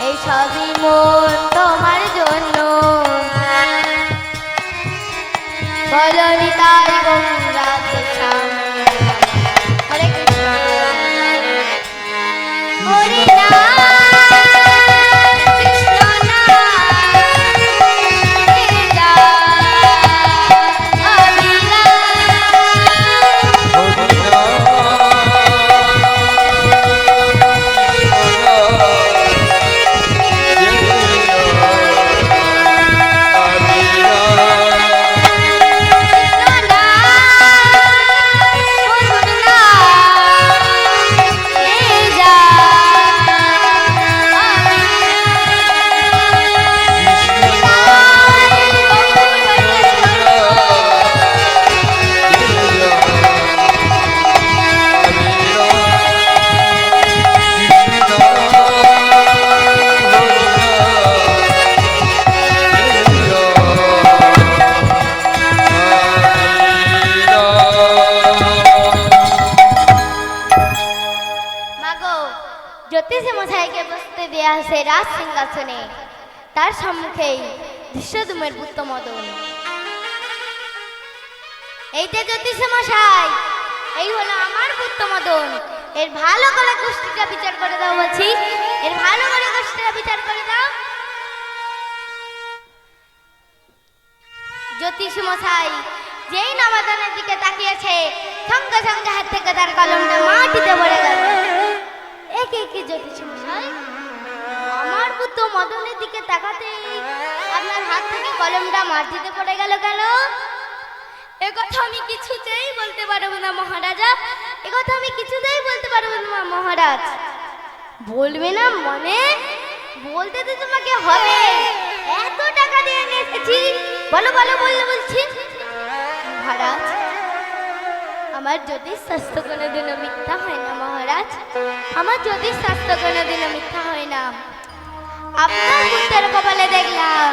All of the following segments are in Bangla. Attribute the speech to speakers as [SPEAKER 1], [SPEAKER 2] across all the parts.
[SPEAKER 1] এই সবই মন তোমার জন্য বলনি তাই গঙ্গাতে সামনে হরে কৃষ্ণ হরি রাজ সিংহাসনে তার সম্মুখেই ধৃষ্টদ্যুম্নের পুত্র মদন। এই যে জ্যোতিষ মশাই, এই হলো আমার পুত্র মদন। এর ভালো করে গোষ্ঠীটা বিচার করে দাও বলছি, এর ভালো করে গোষ্ঠীটা বিচার করে দাও। জ্যোতিষ মশাই যেই নবদানের দিকে তাকিয়েছে সঙ্গে সঙ্গে হাত থেকে তার কলমটা মাটিতে পড়ে গেল। একে কি জ্যোতিষ মশাই, আমার পুত্র মদনের দিকে তাকাতেই আপনার হাত থেকে কলমটা মাটিতে পড়ে গেল কেন? এ কথা আমি কিছুতেই বলতে পারবো না মহারাজা, এ কথা আমি কিছুতেই বলতে পারবো না মহারাজ। বলবে না মানে? বলতে তো তোমাকে হবে, এত টাকা দিয়ে নিয়ে এসেছি, বলো বলো বললে বলছি। মহারাজ আমার জ্যোতিষ শাস্ত্র কোনোদিনও মিথ্যা হয় না মহারাজ, আমার জ্যোতিষ শাস্ত্র কোনোদিনও মিথ্যা হয় না। আপনার পুত্রের কপালে দেখলাম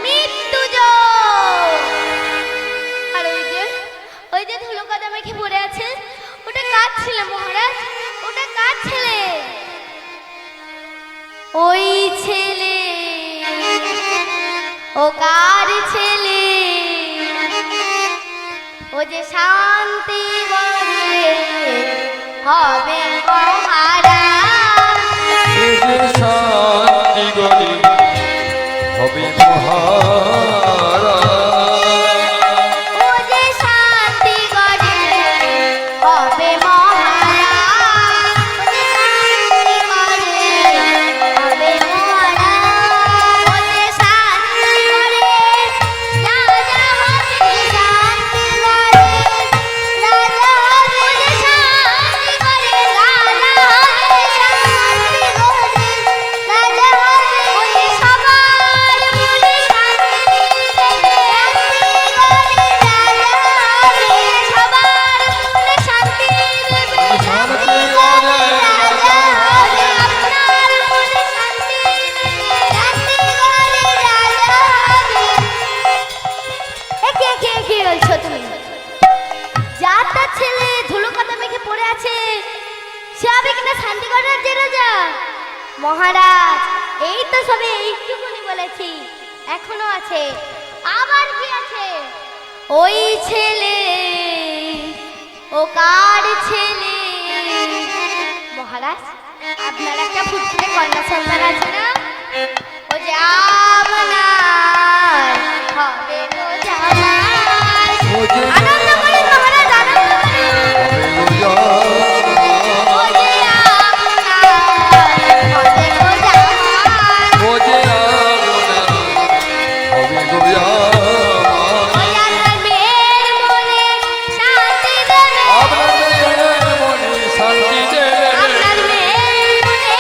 [SPEAKER 1] মৃত্যুযোগ। আর ওই যে ধুলো কাদা মেখে পড়ে আছে, ওটা কার ছেলে মহারাজ? ওটা কার ছেলে? ওই ছেলে ও কার ছেলে? ও যে শান্তি বলে হবে মহারাজ,
[SPEAKER 2] শান্তি গলে হবে মহারাজ,
[SPEAKER 1] ও যে শান্তি গলে হবে মহারাজ, ও যে শান্তি গলে হবে মহারাজ, ও যে শান্তি গলে রাজা হবে, শান্তি গলে রাজা হবে, শান্তি গলে রাজা হবে, শান্তি গলে রাজা হবে, ওই সবার মনে শান্তি দেবে, শান্তি গলে রাজা হবে, সবার মনে শান্তি দেবে, শান্তি গলে রাজা হবে, আপনার মনে শান্তি দেবে, শান্তি গলে রাজা হবে। কি বলছো তুমি? যার তার ছেলে ধুলো কাদা মেখে পড়ে আছে, সে হবে কিনা শান্তিগড়ের যে রাজা? মহারাজ এই তো সবে এইটুকুনি বলেছি, এখনো আছে, আবার কি আছে? ওই ছেলে ও কার ছেলে? মহারাজ আপনার একটা পুত্রে কন্যা সন্তান আছে না? ও যে আপনার হবে গো জামাই। আনন্দ করুন মহারাজ, আনন্দ করুন। ও যে আপনার হবে গো জামাই,
[SPEAKER 2] ও যে হবে গো
[SPEAKER 1] ওই আপনার মেয়ের মনে শান্তি দেবে,
[SPEAKER 2] আপনার মনে শান্তি দেবে,
[SPEAKER 1] আপনার মেয়ের মনে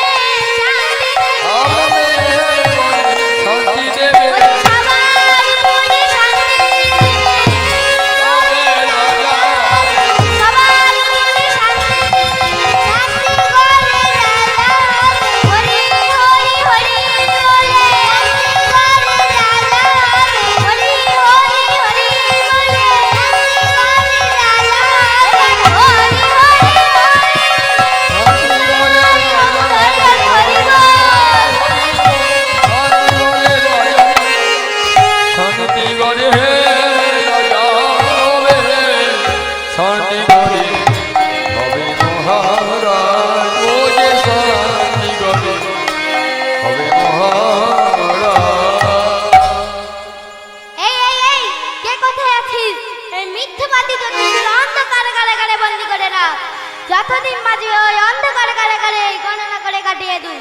[SPEAKER 1] বাজবে ওই অন্ধকারে কারাগারে গণনা করে কাটিয়ে দুই।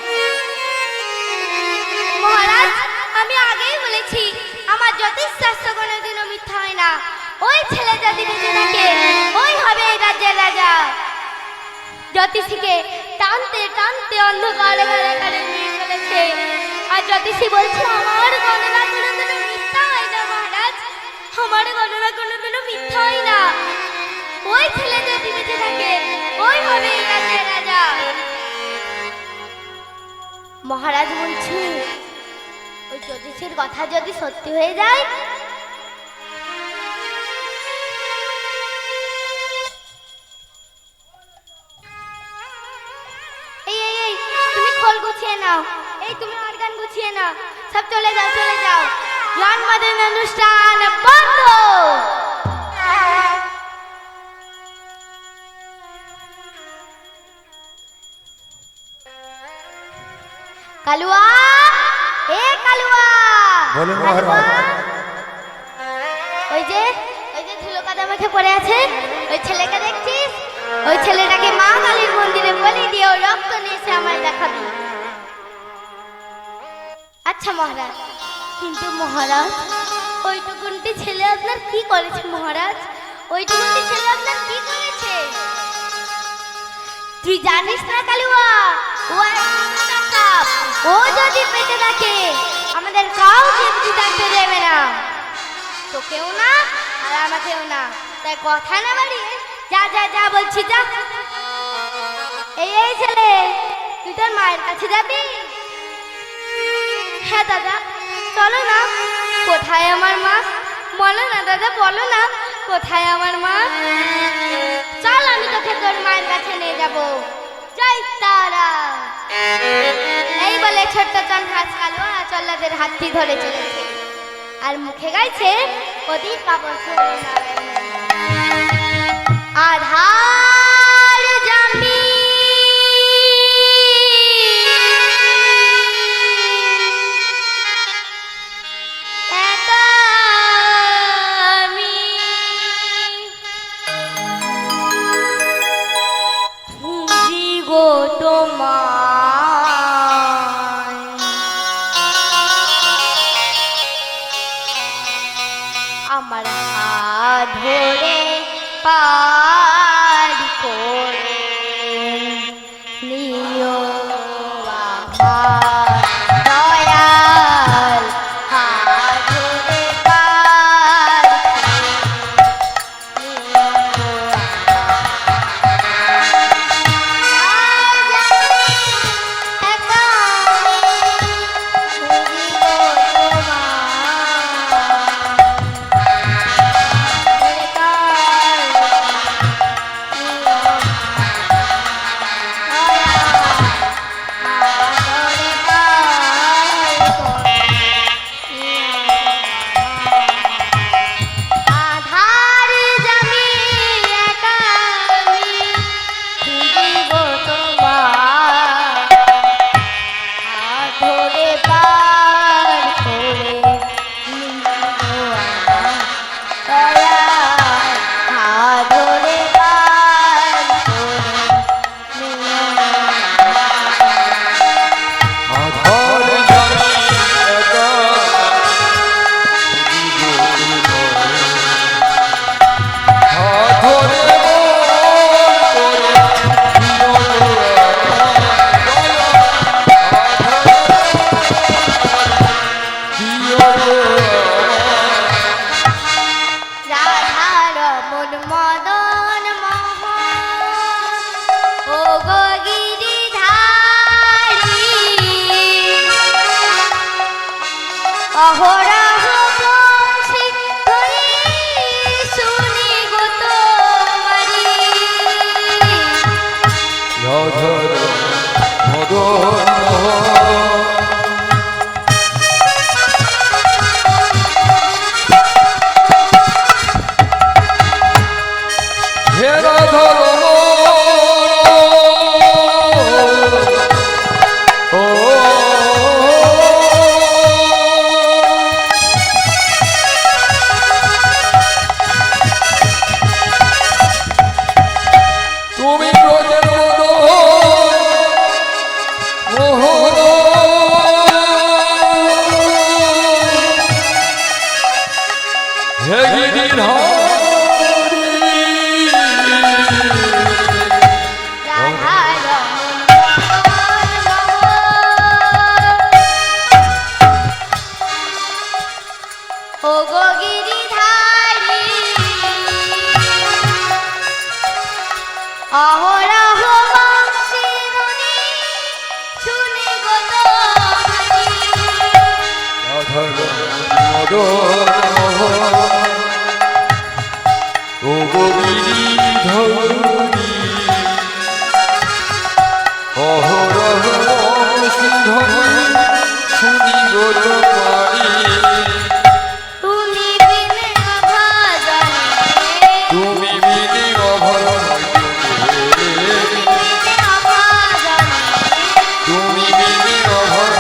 [SPEAKER 1] মহারাজ, আমি আগেই বলেছি আমার জ্যোতিষশাস্ত্র কোনোদিনও মিথ্যা হয় না। ওই ছেলে যদি বেঁচে থাকে ওই হবে এই রাজ্যের রাজা। জ্যোতিষীকে টানতে টানতে অন্ধকারে কারাগারে নিয়ে চলেছে, আর জ্যোতিষী বলছে আমার গণনা কোনোদিনও মিথ্যা হয় না মহারাজ, আমার গণনা কোনোদিনও মিথ্যা হয় না। ওই ছেলে যদি বেঁচে থাকে ওই হবে এই রাজ্যের রাজা। মহারাজ বলছে ওই জ্যোতিষীর কথা যদি সত্যি হয়ে যায়, এই এই এই তুমি খোল গুছিয়ে নাও, এই তুমি অর্গান গুছিয়ে নাও, সব চলে যাও চলে যাও, জন্মদিন অনুষ্ঠান বন্ধ। কালুয়া, এ কালুয়া,
[SPEAKER 2] বলুন
[SPEAKER 1] কালুয়া।
[SPEAKER 2] মহারাজ।
[SPEAKER 1] ওই যে ধুলো কাদা মেখে পড়ে আছে ওই ছেলেকে দেখছিস, ওই ছেলেটাকে মা কালীর মন্দিরে বলি দিয়ে ওর রক্ত নিয়ে এসে আমায় দেখাবি। আচ্ছা মহারাজ, কিন্তু মহারাজ ওইটুকুনটি ছেলে আপনার কি করেছে মহারাজ? ওইটুকুনটি ছেলে আপনার কি করেছে? তুই জানিস না কালুয়া, ও একটা ডাকাত। ও যদি পেটে থাকে আমাদের কাউকে বুঝি থাকতে দেবে না, তোকেও না আর আমাকেও না। তাই কথা না বাড়িয়ে যা যা যা বলছি যা। এই এই ছেলে, তুই তোর মায়ের কাছে যাবি? হ্যাঁ দাদা, চলো না। কোথায় আমার মা? বলো না দাদা, বলো না কোথায় আমার মা? চল আমি তোকে তোর মায়ের কাছে নিয়ে যাব। জয় তারা। এই বলে ছোট্ট চন্দ্রাজ কালুয়া চল্লাদের হাতটি ধরে চলেছে আর মুখে গাইছে অধিক কাপড় আধার জামি একা আমি খুঁজি গো তোমায়, আমার হাত ধরে পার করে নিও আমার দয়াল, হাত ধরে পার করে নিও একা খুঁজি গো আধার জামি একা আমি খুঁজিব তোমার, হাত ধরে পার করে নিও আমার দয়াল, হাত ধরে পার করে নিও
[SPEAKER 2] আধার জানি একা হাত ধরে
[SPEAKER 1] রাধার মন মদন মোহন ও গো গিরিধারী, অহরহ বংশী ধরি শুনি গো তোমারি।
[SPEAKER 2] রাধার মদন হে রাধার ও তুমি ব্রজের মদন মদন ও গোবিনী ধরি অহরহ সিংহনি শুনিগত পারি
[SPEAKER 1] তুমি বিনে অভাজনে
[SPEAKER 2] তুমি বিনে অভয় তুমি বিনে অভয়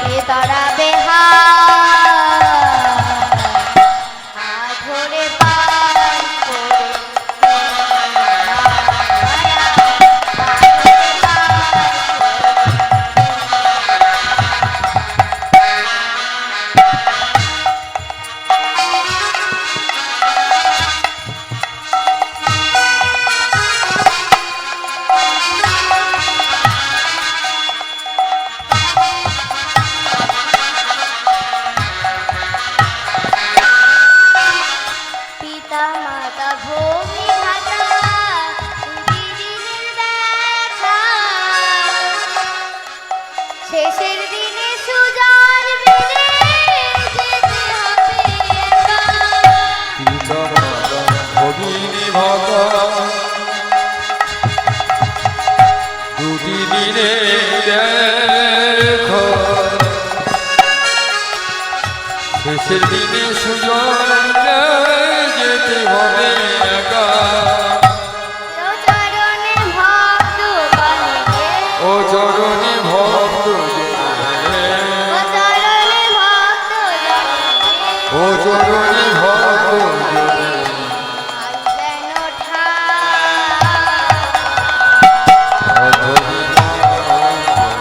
[SPEAKER 1] এ তারা বেহার ধরে পার করে পিতা মাতা ভূমি ভাতা দিদির দেখা শেষের দিনে সুজার বিলে যেতে হবে একা।
[SPEAKER 2] পিতা মাতা ভগিনী ভাতা দুটি দিনে দেখো শেষের দিনে সুজন যেতে হবে একা
[SPEAKER 1] ও চরণে ভক্ত গণে
[SPEAKER 2] ও চরণে ভক্ত
[SPEAKER 1] ও চরণে ভক্ত গণে
[SPEAKER 2] ও চরণে ভক্ত
[SPEAKER 1] আসবেন ঠায়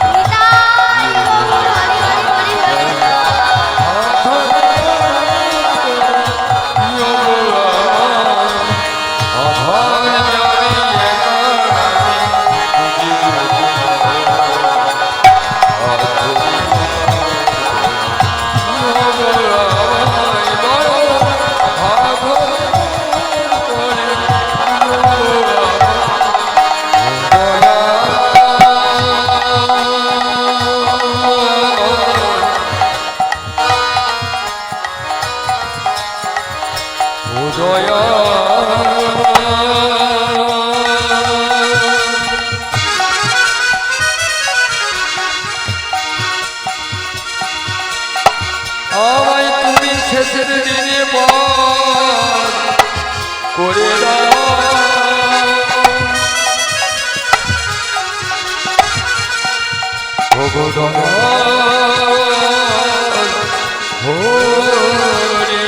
[SPEAKER 1] নিতাই গৌর হরি হরি হরি হরি।
[SPEAKER 2] আমায় তুমি শেষের দিনে বল করে দাও ভগবান হরি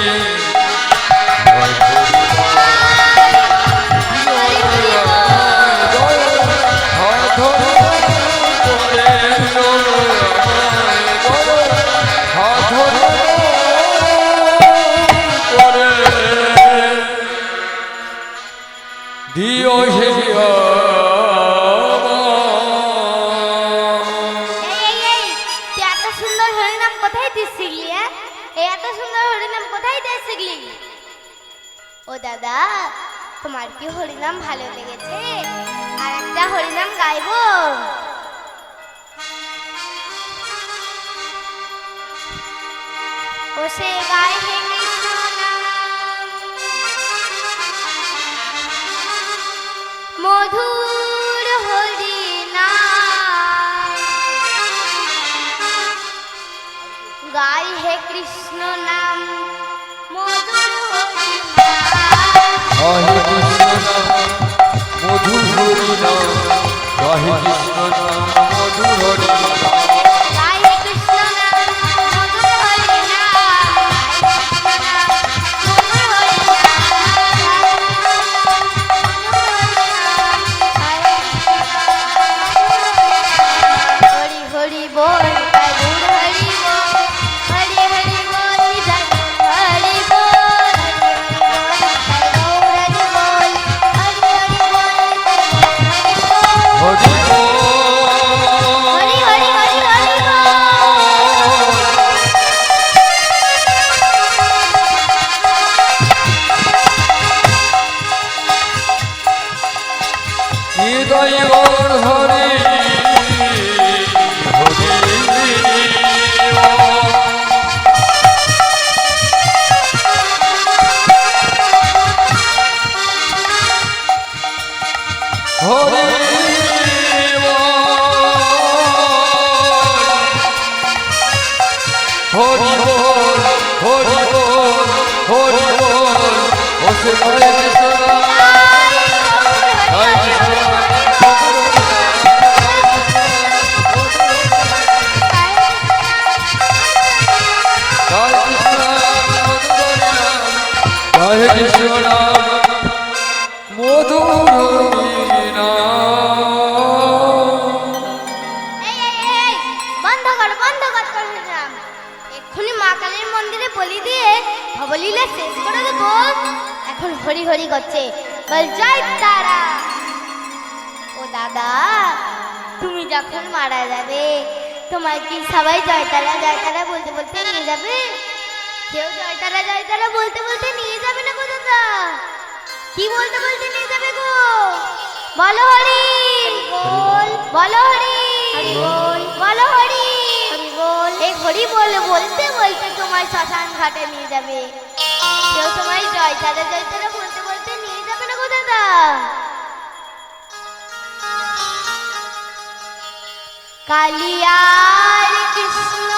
[SPEAKER 2] দিও হে
[SPEAKER 1] এই তুই এত সুন্দর হরিনাম কোথায় দিয়ে শিখলি? এই এত সুন্দর হরিনাম কোথায় দিয়ে শিখলি? ও দাদা, তোমার কি হরিনাম ভালো লেগেছে? আর একটা হরিনাম গাইবো? ও সে গায় হে কৃষ্ণ নাম মধুর হরিনাম গাই হে কৃষ্ণ নাম মধুর হরিনাম
[SPEAKER 2] হরে কৃষ্ণ নাম মধুর হরি নাম হরে কৃষ্ণ নাম মধুর হরি নাম
[SPEAKER 1] গাই হে কৃষ্ণ নাম মধুর হরিনাম হরি হরি বল হরি হরি বল হরি হরি বল জয় হরি বল হরি বল হরি হরি বল হরি
[SPEAKER 2] হরি
[SPEAKER 1] বল হরি হরি হরি হরি বল
[SPEAKER 2] হৃদয় হরি হরি বলছে জয় কৃষ্ণ জয় কৃষ্ণ জয় কৃষ্ণ নাম মধুর
[SPEAKER 1] এই, বন্ধ কর শুনলাম এক্ষুনি মা কালীর মন্দিরে বলি দিয়ে ভবলীলা শেষ করে দেবো। এখন হরি হরি করছে, বল জয় তারা। ও দাদা, তুমি যখন মারা যাবে তোমার কি সবাই জয়তারা জয়তারা বলতে বলতে নিয়ে যাবে? কেউ জয়তারা জয়তারা বলতে বলতে নিয়ে যাবে না গো দাদা। কি বলতে বলতে নিয়ে যাবে গো? বলো হরি বল, বলো হরি বল, বলো হরি বল। এই হরি বল বলতে বলতে তোমার শ্মশান ঘাটে নিয়ে যাবে। কেউ তোমায় জয়তারা জয়তারা বলতে বলতে নিয়ে যাবে না গো দাদা। কালিয়ার কৃষ্ণ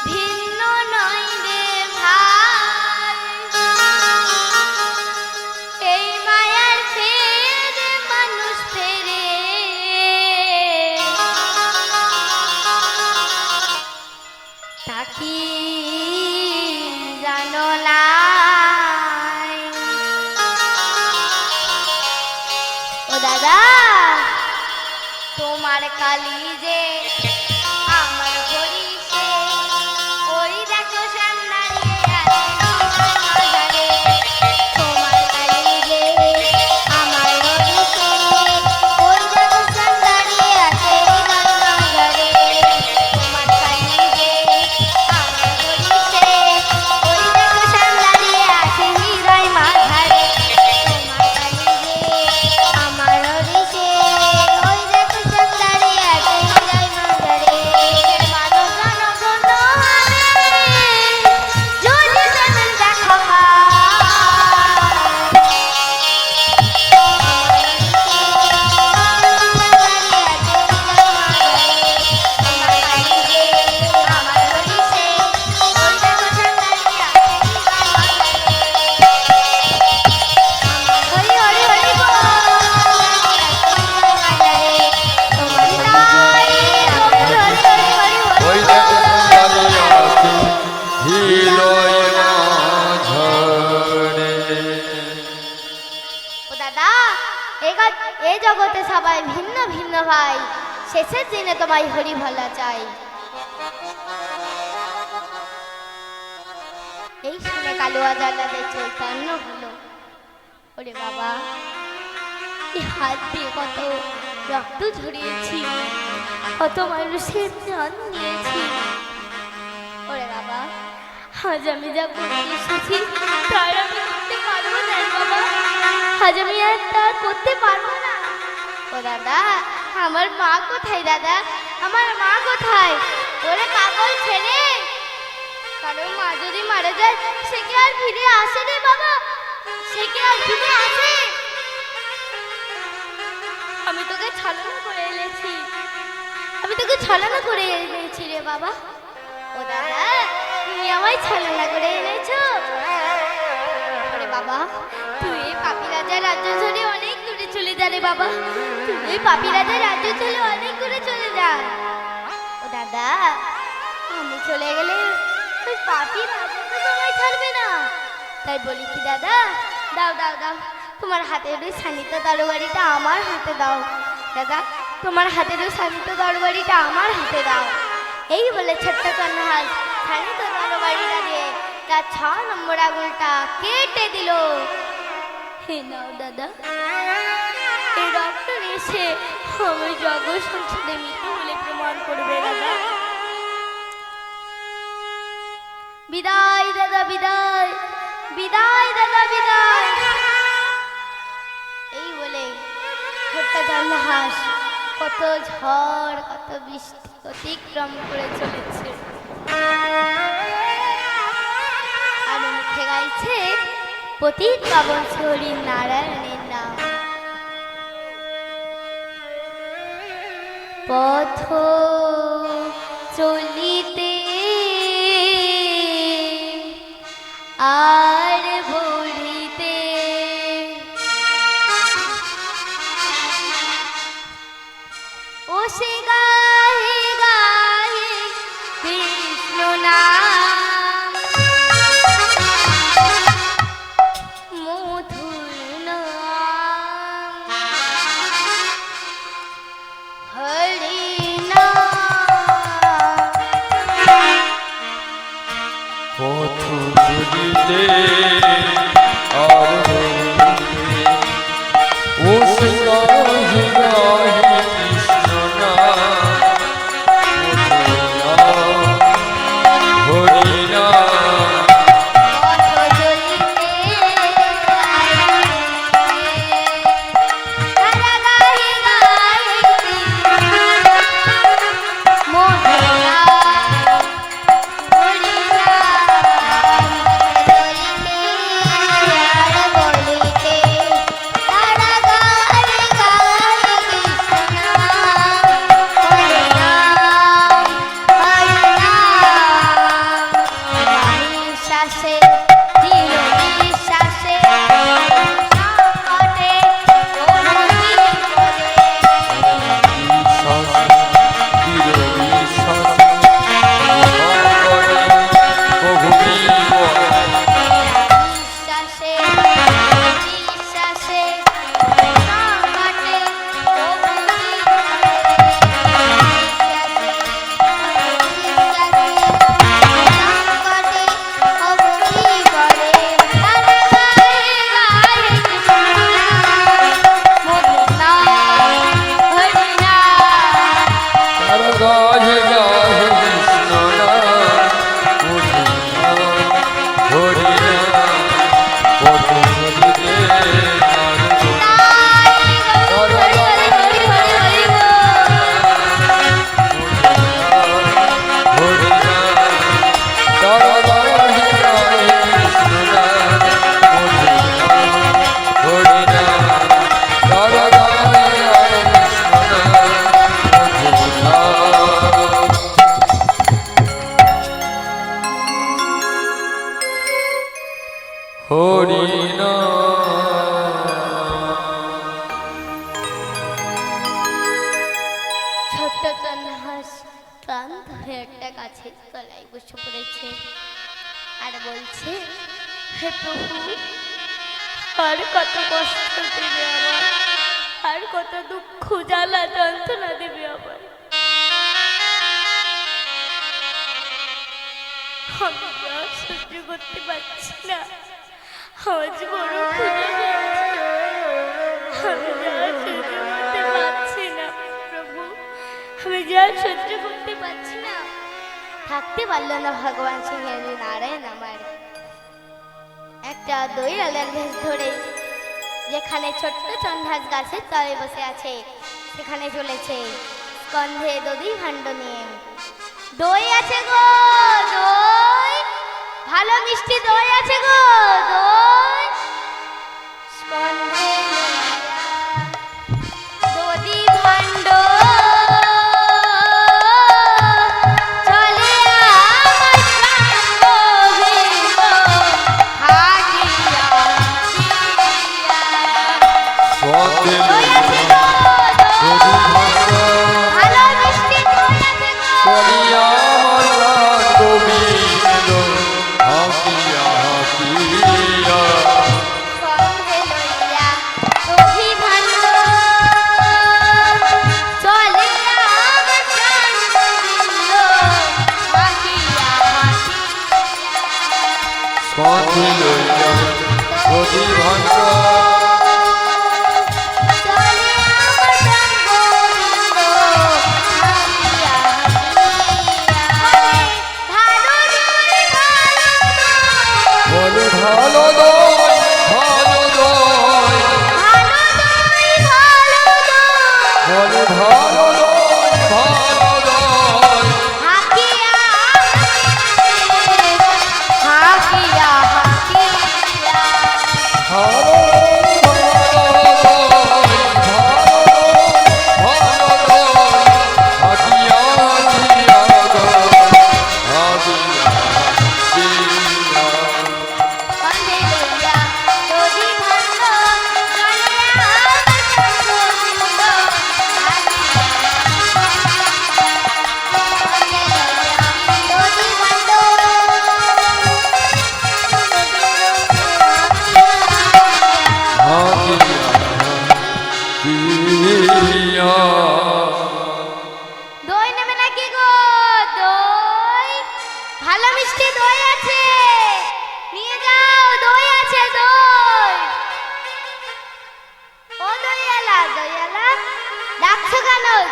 [SPEAKER 1] ভিন্ন নয় রে ভাই, এই মায়ার ফেরে মানুষ ফেরে, তাকি জানো না। ও দাদা, তোমার কালি যে আমার হরি সে, ওই দেখো শ্যাম দাঁড়িয়ে আছে বাজারে। তোমার কালি যে আমার হরি সে, ওই দেখো শ্যাম দাঁড়িয়ে আছে বাজারে। তোমার কালি যে আমার হরি সে, ওই দেখো শ্যাম দাঁড়িয়ে আছে হৃদয় মাঝারে। তোমার কালি যে আমার হরি সে, ওই দেখো শ্যাম দাঁড়িয়ে আছে হৃদয় মাঝারে। মানব জনগণ আমি যদি দেবেন দেখো
[SPEAKER 2] ওই দেখো দাঁড়িয়ে আছে হৃদয় মাঝারে।
[SPEAKER 1] ও দাদা, এই জগতে সবাই ভিন্ন ভিন্ন ভাই, শেষের দিনে তোমায় হরি ভোলা চাই। এই শুনে কালুয়া জানাদের চৈতন্য হলো। ওরে বাবা, এই হাত দিয়ে কত রক্ত ঝরিয়েছি, কত মানুষের প্রাণ নিয়েছি। ওরে বাবা, আজ আমি যা করতে এসেছি তার আমি করতে পারবো না রে বাবা, আজ আমি আর তা করতে পারবো না। ও দাদা, আমার মা কোথায় দাদা, আমার মা কোথায়? ওরে পাগল ছেলে, কারণ মা যদি মারা যায় সে কি আর ফিরে আসে রে বাবা? সে কি আর ফিরে আসে? আমি তোকে ছলনা করে এনেছি, আমি তোকে ছলনা করে এনেছি রে বাবা। ও দাদা, তুমি আমায় ছলনা করে এনেছো? ওরে বাবা, তুই এই পাপি রাজার রাজ্য ছেড়ে অনেক দূরে চলে যা রে বাবা, তুই এই পাপি রাজার রাজ্য ছেড়ে অনেক দূরে চলে যা। ও দাদা, আমি চলে গেলে ওই পাপি রাজা তো তোমায় ছাড়বে না। তাই বলি কি দাদা, দাও দাও দাও, তোমার হাতের ওই শানিত তরবারিটা আমার হাতে দাও। দাদা, তোমার হাতের ওই শানিত তরবারিটা আমার হাতে দাও। এই বলে ছোট্ট কন্যাহাস শানিত তরবারিটা দিয়ে তার 6 নম্বর আঙুলটা কেটে দিল। হে নাও দাদা, এই রক্ত এসে আমি জগৎ সংসারে মৃত্যু বলে প্রমাণ করবে দাদা। বিদায় দাদা, বিদায় বিদায় দাদা, বিদায়। এই বলে ছোট্ট কন্যাহাস কত ঝড় কত বৃষ্টি অতিক্রম করে চলেছে, আর মুখে গাইছে পতিত পাবন হরি নারায়ণের নাম। পথ চলিতে ও সে গাহে গাহে কৃষ্ণ নাম মধুর নাম হরি
[SPEAKER 2] পথ চলিতে আর ও সে গাহে গাহে কৃষ্ণ নাম হরি নাম
[SPEAKER 1] ছোট্ট তন্হাস ক্লান্ত হয়ে একটা গাছের তলায় বসে পড়েছে আর বলছে, হে প্রভু, আর কত কষ্ট দেবে আমার, আর কত দুঃখ জ্বালা যন্ত্রণা দেবে আমার। আমি যা সহ্য করতে পারছি না, আজ বড় ক্ষুধা পেয়েছে, আমি যা সহ্য করতে পারছি না প্রভু, আমি যা সহ্য করতে পারছি না। থাকতে পারলো না ভগবান সিংহের নারায়ণ আমার একটা দইরালের ভেষ ধরে যেখানে ছোট্ট চন্দ্রাস গাছের তলে বসে আছে সেখানে চলেছে স্কন্ধে দধি ভাণ্ড নিয়ে। দই আছে গো, দই, ভালো মিষ্টি দই আছে গো, দই। স্কন্ধে দধি ভাণ্ড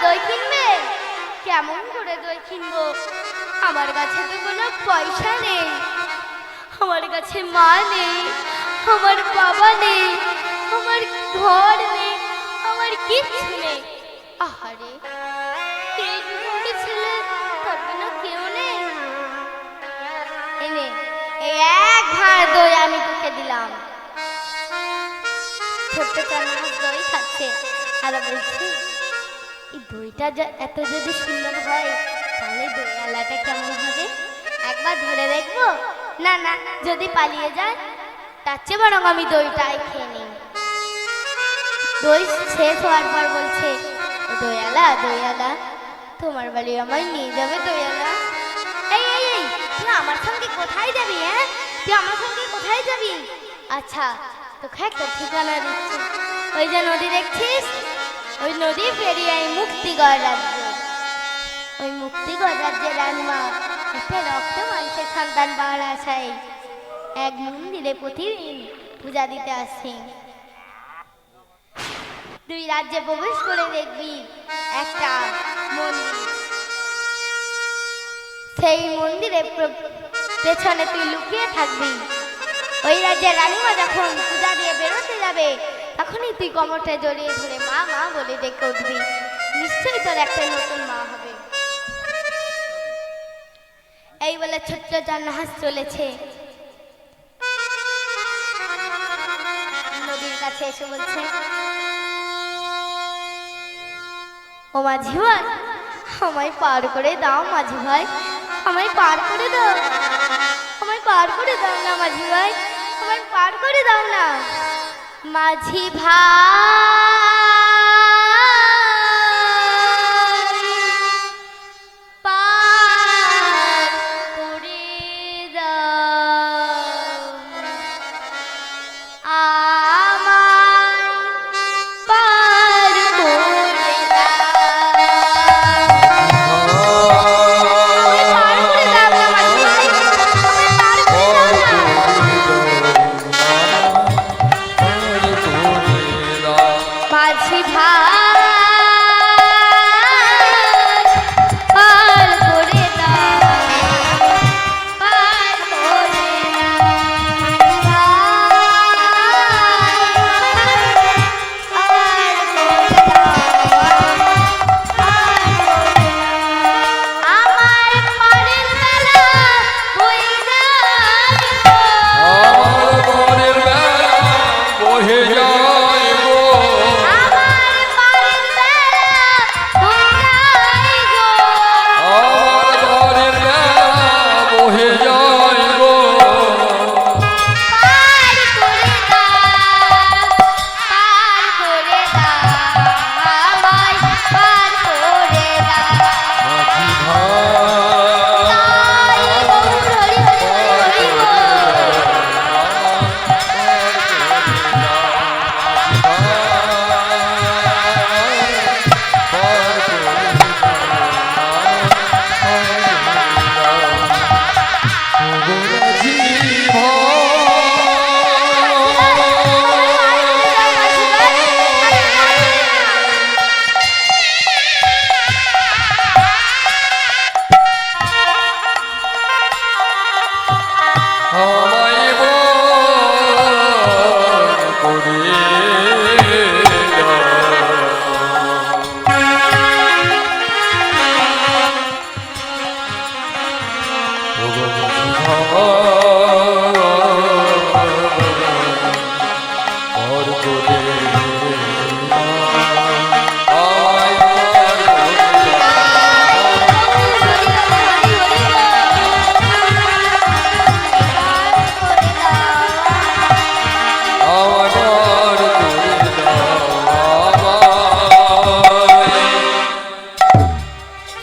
[SPEAKER 1] দই কিনবে? কেমন করে দই কিনবো? আমার কাছে তো কোনো পয়সা নেই, আমার কাছে মা নেই, আমার বাবা নেই, আমার ঘর নেই, আমার কিচ্ছু নেই। আহারে, এই দুটো ছেলে, তার কোনো কেউ নেই। এনে এই এক ভাঁড় দই আমি তোকে দিলাম। ছোট্ট চান্নাস দই খাচ্ছে আর বলছি, এই দইটা এত যদি সুন্দর হয় তাহলে দইওয়ালাটা কেমন হবে? একবার ধরে দেখবো। না না, যদি পালিয়ে যায় তার চেয়ে বরং আমি দইটাই খেয়ে নিই। দই শেষ হওয়ার পর বলছে, দইওয়ালা দইওয়ালা, তোমার বাড়ি আমায় নিয়ে যাবে দইওয়ালা? এই এই এই, তুই আমার সঙ্গে কোথায় যাবি? হ্যাঁ, তুই আমার সঙ্গে কোথায় যাবি? আচ্ছা, তোকে একটা ঠিকানা দিচ্ছি। ওই যে নদী দেখছিস, ওই নদী পেরিয়ে এই মুক্তিগড় রাজ্য। ওই মুক্তিগড় রাজ্যের রানীমা একটা রক্ত মাংসের সন্তান পাওয়ার আশায় এক মন্দিরে প্রতিদিন পূজা দিতে আসে। তুই রাজ্যে প্রবেশ করে দেখবি একটা মন্দির। সেই মন্দিরে পেছনে তুই লুকিয়ে থাকবি। ওই রাজ্যের রানীমা যখন পূজা দিয়ে বেরোতে যাবে তখনই তুই কোমরটা জড়িয়ে ধরে মা মা বলে ডেকে উঠবি। নিশ্চয়ই তোর একটা নতুন মা হবে। এই বলে ছোট্ট চান্নাস চলেছে। নদীর কাছে এসে বলছে, ও মাঝি ভাই, আমায় পার করে দাও মাঝি ভাই, আমায় পার করে দাও, আমায় পার করে দাও না মাঝি ভাই, আমায় পার করে দাও না। মাঝি ভাই পার করে দাও, আমায় পার করে দাও। মাঝি ভাই পার করে দাও,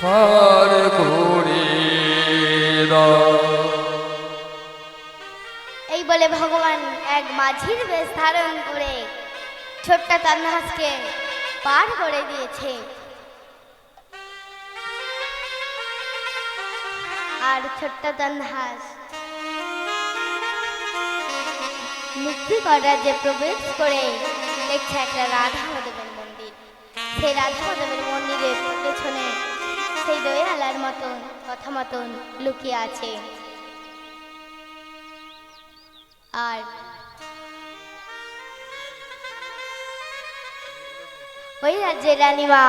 [SPEAKER 1] পার করে এই বলে ভগবান এক মাঝির বেশ ধারণ করে ছোট্ট চান্নাসকে পার করে দিয়েছে। আর ছোট্ট চান্নাস মুক্তিগড় রাজ্যে প্রবেশ করে দেখছে একটা রাধা মাধবের মন্দির। সেই রাধা মাধবের মন্দিরের পেছনে সেই দয়ালার মতন কথা মতন লুকিয়ে আছে। আর ওই রাজ্যের রানীমা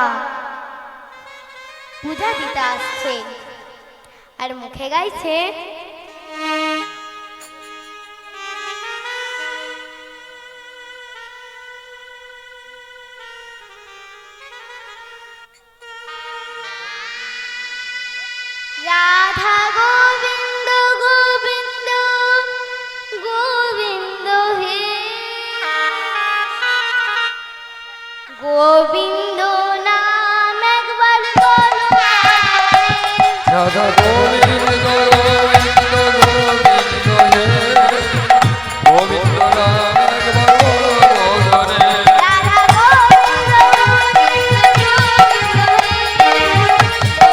[SPEAKER 1] পূজা দিতে আসছে আর মুখে গাইছে, রাধা গোবিন্দ গোবিন্দ গোবিন্দ হে, গোবিন্দ নাম একবার বলো,
[SPEAKER 2] রাধা গোবিন্দ গোবিন্দ গোবিন্দ হে, গোবিন্দ নাম একবার বলো রে।
[SPEAKER 1] রাধা গোবিন্দ গোবিন্দ গোবিন্দ হে, গোবিন্দ নাম একবার বলো বলো রে। রাধা গোবিন্দ গোবিন্দ গোবিন্দ হে,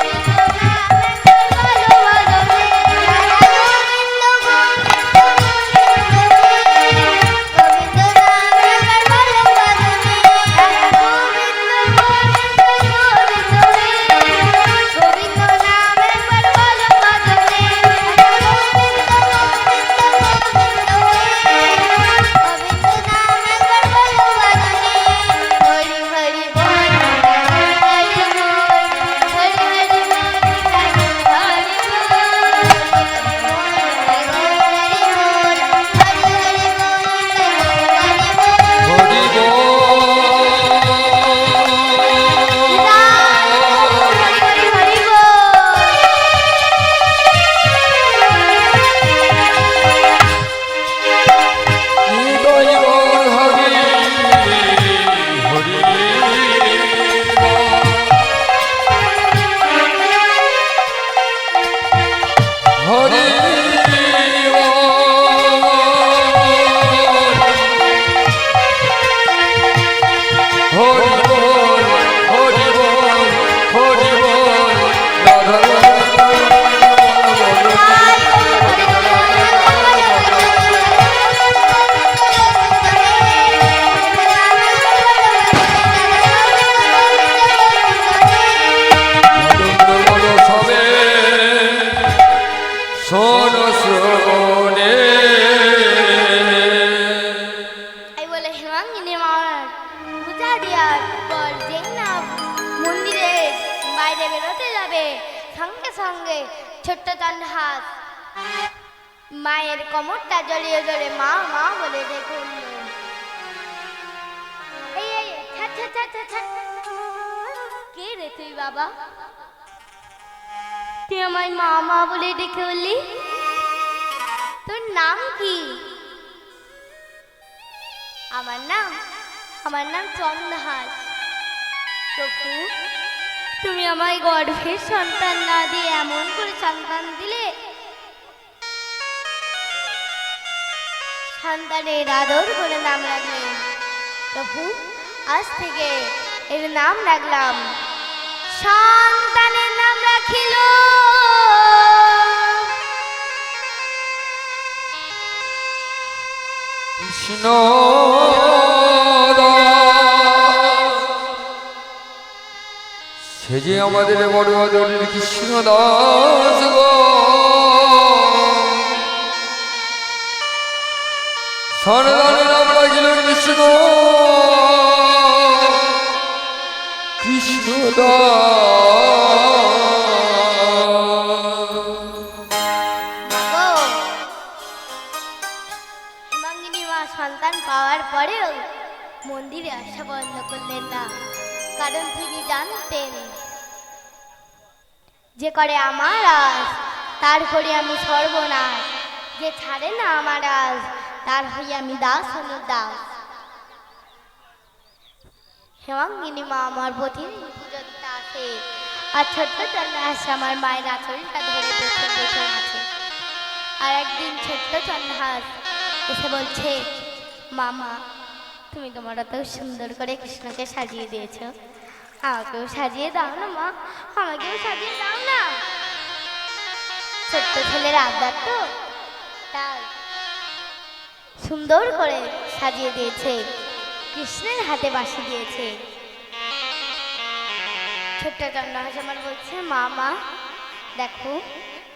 [SPEAKER 1] গোবিন্দ নাম একবার বলো বলো রে। রাধা গোবিন্দ গোবিন্দ গোবিন্দ হে, গোবিন্দ নাম একবার বলো বলো রে। রাধা গোবিন্দ গোবিন্দ গোবিন্দ হে, গোবিন্দ নাম একবার বলো বলো রে। হরি হরি বল, হরি হরি বল, হরি হরি বল, হরি হরি বল, হরি হরি বল, হরি হরি বল, হরি হরি বল,
[SPEAKER 2] হরি বল।
[SPEAKER 1] হরি হরি বল।
[SPEAKER 2] হৃদয় বল হরি হরি বল। হরি বল হরি বল হরি বল রাধা বলো সবে শোন শোনে।
[SPEAKER 1] এই বলে হেমাঙ্গিনী মামার পূজা দেওয়ার পর যেই না মন্দিরে বাইরে বেরোতে যাবে, সঙ্গে সঙ্গে ছোট্ট চন্দ্রহাস মায়ের কোমরটা জড়িয়ে জড়িয়ে মা মা বলে ডেকে উঠল। এই এই ছাড় ছাড় ছাড় ছাড় ছাড়। কে রে তুই বাবা? তুই আমায় মা মা বলে ডেকে উঠলি? তোর নাম কি? আমার নাম চন্দ্রহাস। প্রভু, তুমি আমায় গর্ভের সন্তান না দিয়ে এমন করে সন্তান দিলে। সন্তানের আদর করে নাম রাখলেন। প্রভু, আজ থেকে এর নাম রাখলাম, সন্তানের নাম রাখিল
[SPEAKER 2] কৃষ্ণ সে যে আমাদের বড় আদরের কৃষ্ণ দাস গো। সন্তানের নাম রাখিল কৃষ্ণ, কৃষ্ণ
[SPEAKER 1] গো। হেমাঙ্গিনী মা সন্তান পাওয়ার পরেও মন্দিরে আসা বন্ধ করলেন না, কারণ তিনি জানতেন যে করে আমার আজ তার করে আমি সর্বনাশ, যে ছাড়ে না আমার আজ তার হয়ে আমি দাস অনুদাস। হেমাঙ্গিনী মা আমার প্রতিদিন পুজো দিতে আসে, আর ছোট্ট চন্দ্রহাস আমার মায়ের আঁচলটা ধরে পেছন পেছন আছে। আর একদিন ছোট্ট চন্দ্রহাস এসে বলছে, মামা তুমি তোমার এত সুন্দর করে কৃষ্ণকে সাজিয়ে দিয়েছো, আমাকেও সাজিয়ে দাও না মা, আমাকেও সাজিয়ে দাও না। ছোট্ট ছেলের আবদার তো, তাই সুন্দর করে সাজিয়ে দিয়েছে, কৃষ্ণের হাতে বাঁশি দিয়েছে। ছোট্ট চন্দ্রহাস আমার বলছে, মা মা দেখো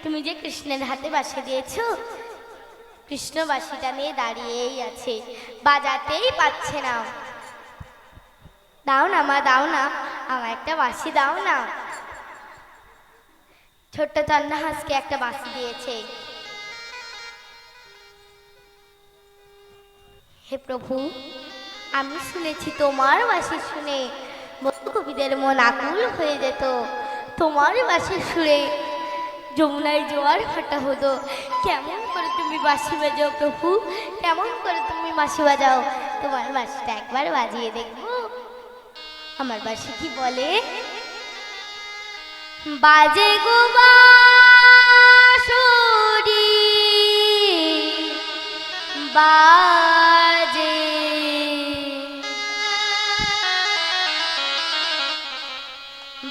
[SPEAKER 1] তুমি যে কৃষ্ণের হাতে বাঁশি দিয়েছো, কৃষ্ণ বাঁশিটা নিয়ে দাঁড়িয়েই আছে, বাজাতেই পাচ্ছে না। দাও না মা, দাও না, আমার একটা বাঁশি দাও না। ছোট্ট চন্দ্রহাসকে একটা বাঁশি দিয়েছে। হে প্রভু, আমি শুনেছি তোমার বাঁশি শুনে বহু কবিদের মন আকুল হয়ে যেত। তোমার বাঁশির সুরে যমুনায় জোয়ার ভাটা হতো। কেমন করে তুমি বাঁশি বাজাও প্রভু, কেমন করে তুমি বাঁশি বাজাও? তোমার বাঁশিটা একবার বাজিয়ে দেখবো। আমার বাঁশি কি বলে? বাজে গো বাঁশরি বাজে,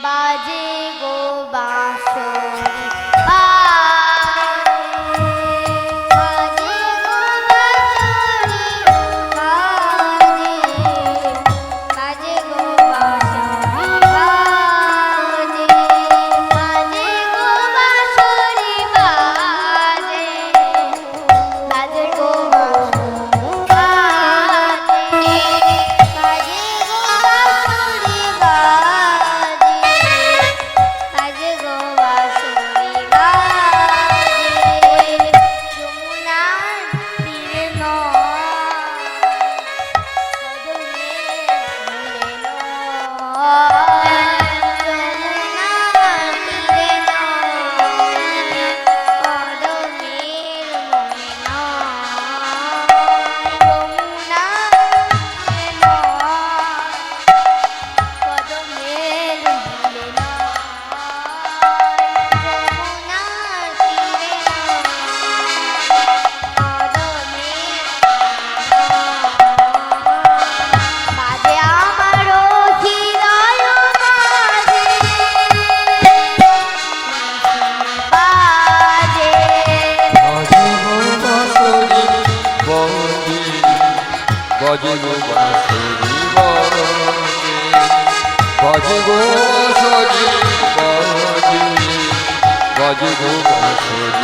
[SPEAKER 1] বাজে গো বাঁশরি
[SPEAKER 2] বাজে গো বাঁশরি বাজে গো বাঁশরি বাজে গো বাঁশরি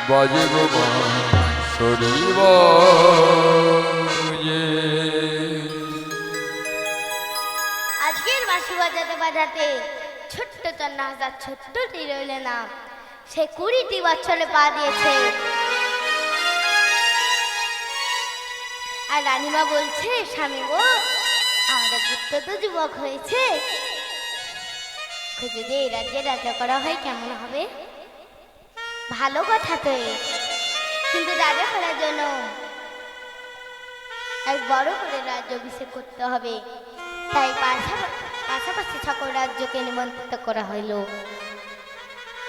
[SPEAKER 2] বাজে গো বাঁশরি
[SPEAKER 1] বাজাতে বাজাতে ছোট্ট চন্দ্রহাস ছোট্টটি রইল না, সে 20টি বছরে পা দিয়েছে। আর রানীমা বলছে, স্বামী গো, আমাদের পুত্র তো যুবক হয়েছে, যদি এই রাজ্যে রাজা করা হয় কেমন হবে? ভালো কথা তো, কিন্তু রাজা করার জন্য এক বড় করে রাজ্য অভিষেক করতে হবে। তাই পাশাপাশি সকল রাজ্যকে নিমন্ত্রিত করা হইল।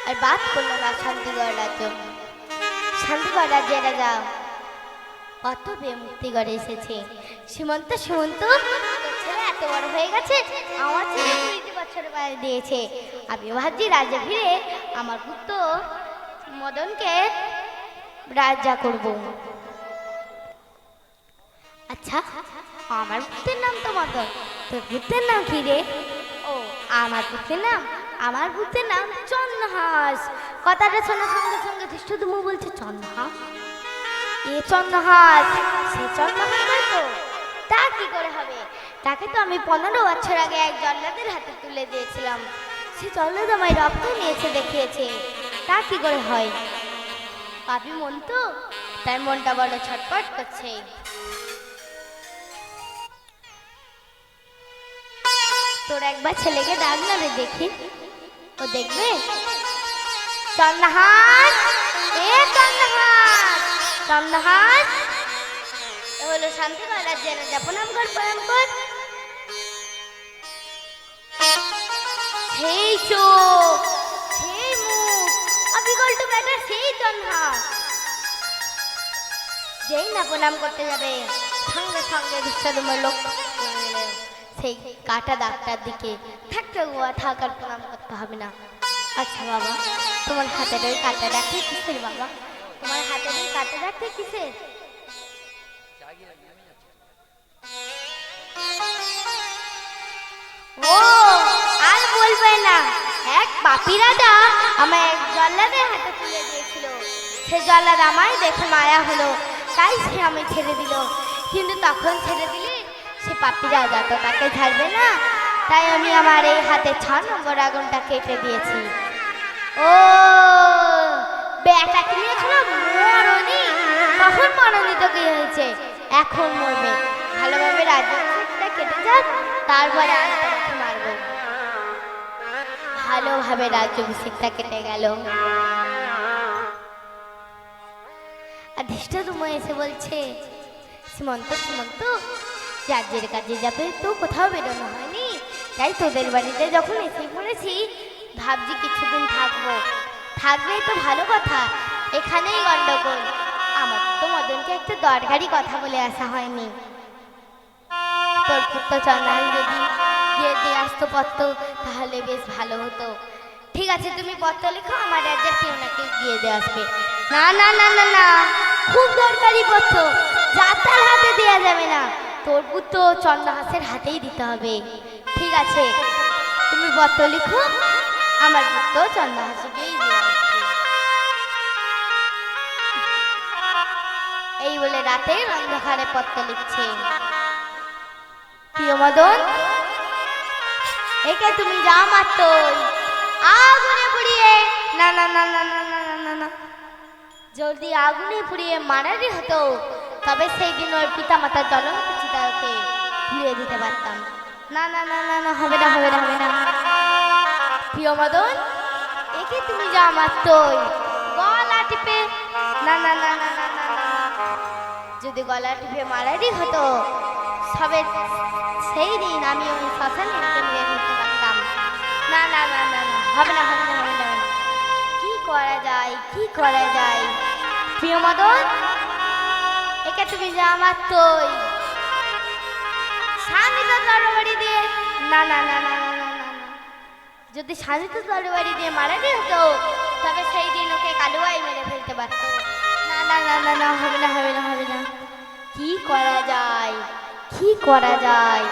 [SPEAKER 1] আর বাদ করলো না শান্তিগড় রাজ্য। শান্তিগড় রাজ্যের রাজা অতবে মুক্তিগড়ে এসেছে। সীমন্ত ছেলে এত বড় হয়ে গেছে, আমার ছেলে 20 বছর বয়স দিয়েছে। আমি ভাবছি রাজ্যে ফিরে আমার পুত্র মদনকে রাজা করব। আচ্ছা, আমার পুত্রের নাম তো মদন, তোর পুত্রের নাম কি রে? ও, আমার পুত্রের নাম চন্দ্রহাস। কথাটা শোনার সঙ্গে সঙ্গে ধৃষ্টদ্যুম্ন বলছে, চন্দ্রহাস? এ চন্দ্রহাস, সে চন্দ্রহাস নয় তো? তা কি করে হবে? তাকে তো আমি 15 বছর আগে এক জল্লাদের হাতে তুলে দিয়েছিলাম। সে জল্লাদ আমায় রক্ত নিয়েছে দেখিয়েছে। তা কি করে হয়? পাপি মন তো, তার মনটা বড় ছটফট করছে। তোর একবার ছেলেকে ডাক না রে, দেখি ও দেখবে। চন্দ্রহাস, এ চন্দ্রহাস, চন্দ্রহাস, এ হলো শান্তিগড় রাজ্যের রাজা। প্রণাম কর, প্রণাম কর। সেই চোখ, সেই মুখ, অবিকল্প ব্যাটার সেই চন্দ্রহাস। যেই না প্রণাম করতে যাবে, সঙ্গে সঙ্গে ধৃষ্টদ্যুম্ন লক্ষ্য করে নিলেন সেই কাটা দাগটার দিকে। থাকতে গোয়া থাক, আর প্রণাম করতে হবে না। আচ্ছা বাবা, তোমার হাতের ওই কাটা ডাকতে কিসের বাবা? তোমার হাতের ওই কাটা ডাকতে কিসের? ও, আর বলবে না, এক পাপী রাজা আমায় এক জল্লাদের হাতে তুলে দিয়েছিল। সে জল্লাদ আমায় দেখে মায়া হলো, তাই সে আমি ছেড়ে দিল। কিন্তু তখন ছেড়ে দিলে সে পাপী রাজা তো তাকে ছাড়বে না, তাই আমি আমার এই হাতে 6 নম্বর আগুনটা কেটে দিয়েছি। ও, বেটা কিনেছিল মরণি, তখন মরণি তো কি হয়েছে, এখন মরবে। ভালোভাবে রাজ্যটা কেটে যাক, তারপরে আমি তোমাকে মারব। ভালোভাবে রাজ্যাভিষেকটা কেটে গেল। আর ধৃষ্টদ্যুম্ন এসে বলছে, সীমন্ত, রাজ্যের কাজে যাবে তো কোথাও বেরোনো হয়নি, তাই তোদের বাড়িতে যখন এসে পড়েছি ভাবছি কিছুদিন থাকবে তো ভালো কথা, এখানেই গন্ডগোল। আমার তো মদনকে একটা দরকারি কথা বলে আসা হয়নি। তোর পুত্র চন্দ্রহাস যদি গিয়ে দিয়ে আসতো পত্র, তাহলে বেশ ভালো হতো। ঠিক আছে, তুমি পত্র লিখো, আমার রাজ্যের কেউ না কেউ গিয়ে দিয়ে আসবে। না না না না না, খুব দরকারি পত্র, যাতার হাতে দেওয়া যাবে না, তোর পুত্র চন্দ্রহাসের হাতেই দিতে হবে। ঠিক আছে, তুমি পত্র লিখো, আমার পুত্র চন্দ্রহাসকেই দিয়ে আসবে। এই বলে রাতের অন্ধকারে পত্র লিখছে। প্রিয় মদন, একে তুমি যা মারতো আগুনে পুড়িয়ে, না না না না না না না না না, যদি আগুনে পুড়িয়ে মারারই হতো, তবে সেই দিন ওর পিতা মাতার জ্বলন্ত চিতাকে ঘুরিয়ে দিতে পারতাম। না না না না না, হবে না হবে না হবে না। প্রিয় মদন, একে তুমি যা মারতোই গলা টিপে, না না না না না না না, যদি গলা টিপে মারারই হতো, সবে সেই দিন আমি ওই শ্মশানে নিয়ে যেতে পারতাম। না না না না না, হবে না হবে না হবে না। কি করা যায়, কি করা যায়? প্রিয় মদন, একে তুমি যা মারতোই স্বামী তো তরবারি দিয়ে, না না না না না না না, যদি স্বামী তো তরবারি দিয়ে মারানি হতো, তবে সেই দিন ওকে কালুয়াই মেরে ফেলতে পারতো। না না না না না, হবে না হবে না হবে না। কি করা যায়, কি করা যায়?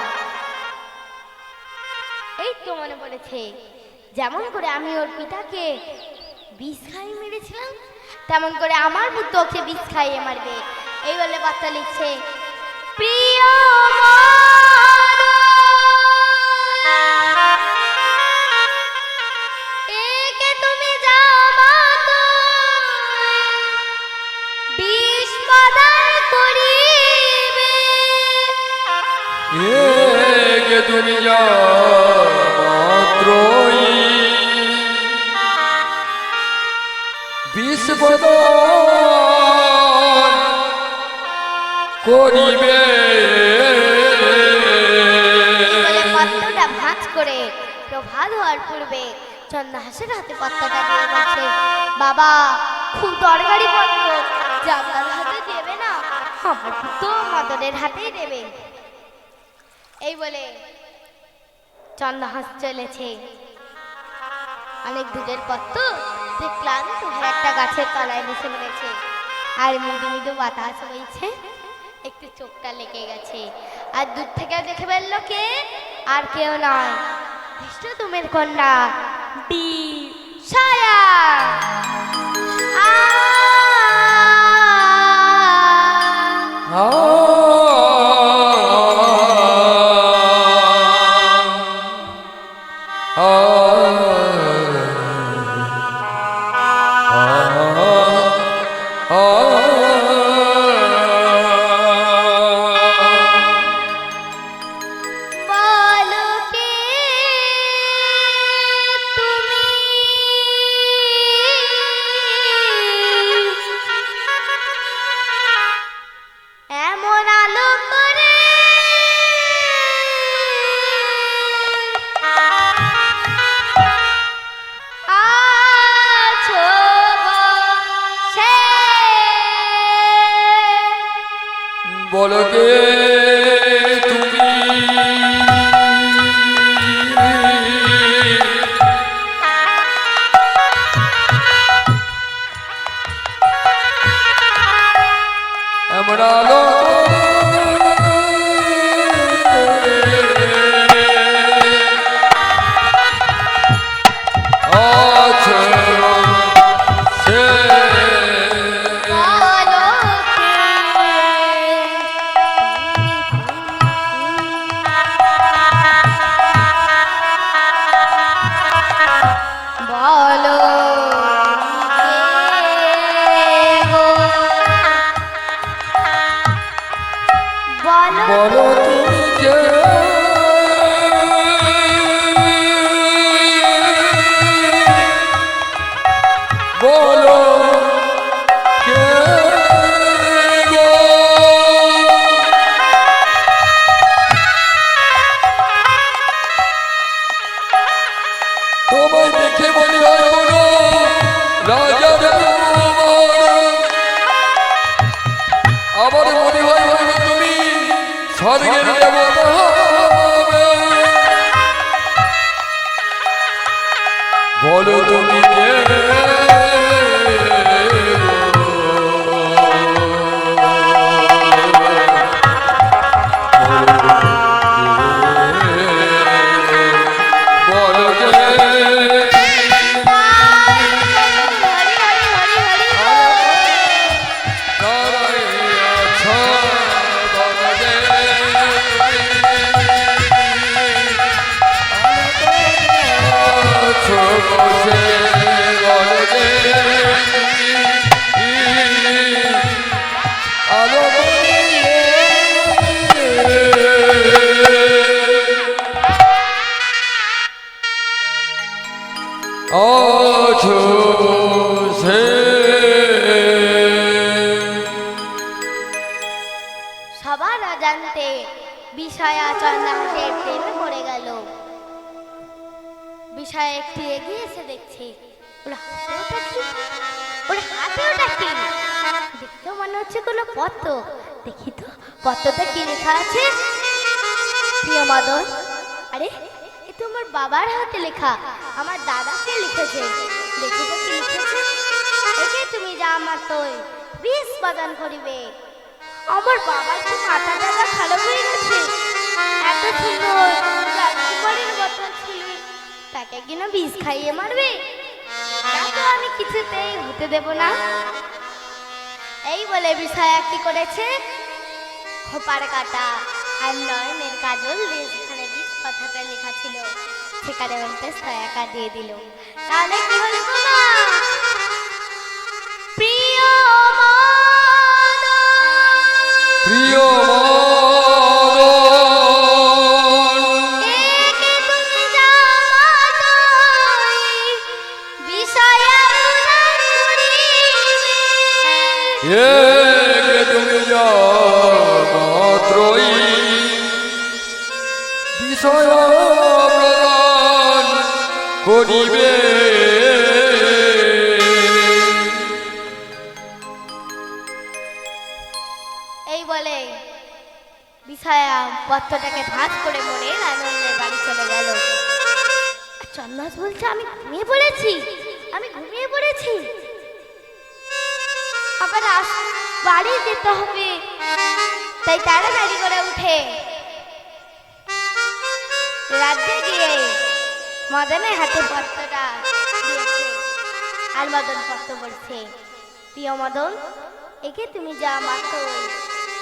[SPEAKER 1] এই তো মনে পড়েছে, যেমন করে আমি ওর পিতাকে বিষ খাইয়ে মেরেছিলাম, তেমন করে আমার পুত্র ওকে বিষ খাইয়ে মারবে। এই বলে বার্তা লিখছে। প্রিয়
[SPEAKER 2] মনের যা মাত্রই বিস্ফোরণ করিবে।
[SPEAKER 1] বলে পত্রটা ভাঁজ করে প্রভাত হওয়ার পূর্বে চন্দ্রহাসের হাতে পত্রটা দিয়ে বলছে, বাবা খুব দরকারি পত্র, যে আপনার হাতে দেবে না, আমার তো মদনের হাতেই দেবে। এই বলে চন্দ্রহাস চলেছে। অনেক দূরের পত্র যে ক্লান্ত হয়ে একটা গাছের তলায় বসে পড়েছে, আর মৃদু মৃদু বাতাস বইছে, একটু চোখটা লেগে গেছে, আর দূর থেকে দেখে ফেললো কে, আর কেউ নয়, ধৃষ্টদ্যুম্নের কন্যা বিষয়া। বলো কে তুমি, এমন আলো করে আছো বসে।
[SPEAKER 2] বলো কে তুমি, এমন আলো আছো সে।
[SPEAKER 1] বলো কে বলো কে গো, বলো
[SPEAKER 2] বলো তুমি কে, বলো কে গো। তোমায় দেখে মনে হয় কোনো রাজার কুমার, আমার মনে হয় হয়তো তুমি স্বর্গের দেবতা হবে। বলো তুমি কে বলো কে
[SPEAKER 1] হরি হরি হরি হরি
[SPEAKER 2] তারাই আছো বলো কে আছো বসে। বলো কে আলো আছো সে।
[SPEAKER 1] সবার অজান্তে বিষয়া চন্দ্রহাসের প্রেমে পড়ে গেল। বিষয় একটু এগিয়ে এসে দেখছে ওর হাতে ওটা কি, ওর হাতে ওটা কি, দেখতেও মনে হচ্ছে কোনো পত্র। দেখি তো পত্রটা কি লেখা আছে। প্রিয় মদন, আরে এ তো আমার বাবার হাতে লেখা, আমার দাদাকে লিখেছে। দেখি তো কি লিখেছে। একে তুমি যা আমার তোই বিষ প্রদান করিবে। আমার বাবার তো মাথা টাকা খারাপ হয়ে গেছে, এত সুন্দর রাজকুমারীর মতো ছিল, তাকে কিনা বিষ খাইয়ে মারবে, তা তো আমি কিছুতেই হতে দেব না। এই বলে বিষয়া কি করেছে, খোপার কাটা আর নয়নের কাজল দিয়ে যেখানে বিষ কথাটা লেখা ছিল সেখানে বলতে ছায়াকা দিয়ে দিল। তাহলে কি হলো গো মা? প্রিয় মদন,
[SPEAKER 2] প্রিয় মদন,
[SPEAKER 1] এ
[SPEAKER 2] বিষয় প্রদান করিবে।
[SPEAKER 1] এই বলে বিষয়া পত্রটাকে ভাঁজ করে মনের আনন্দে বাড়ি চলে গেল। চন্দাস বলছে আমি ঘুমিয়ে পড়েছি, আমি ঘুমিয়ে পড়েছি, আবার বাড়ি যেতে হবে। তাই তাড়াতাড়ি করে উঠে রাজ্যে গিয়ে মদনের হাতে পত্রটা দিয়েছে। আর মদন পত্র বলছে, প্রিয় মদন, একে তুমি যা মাত্র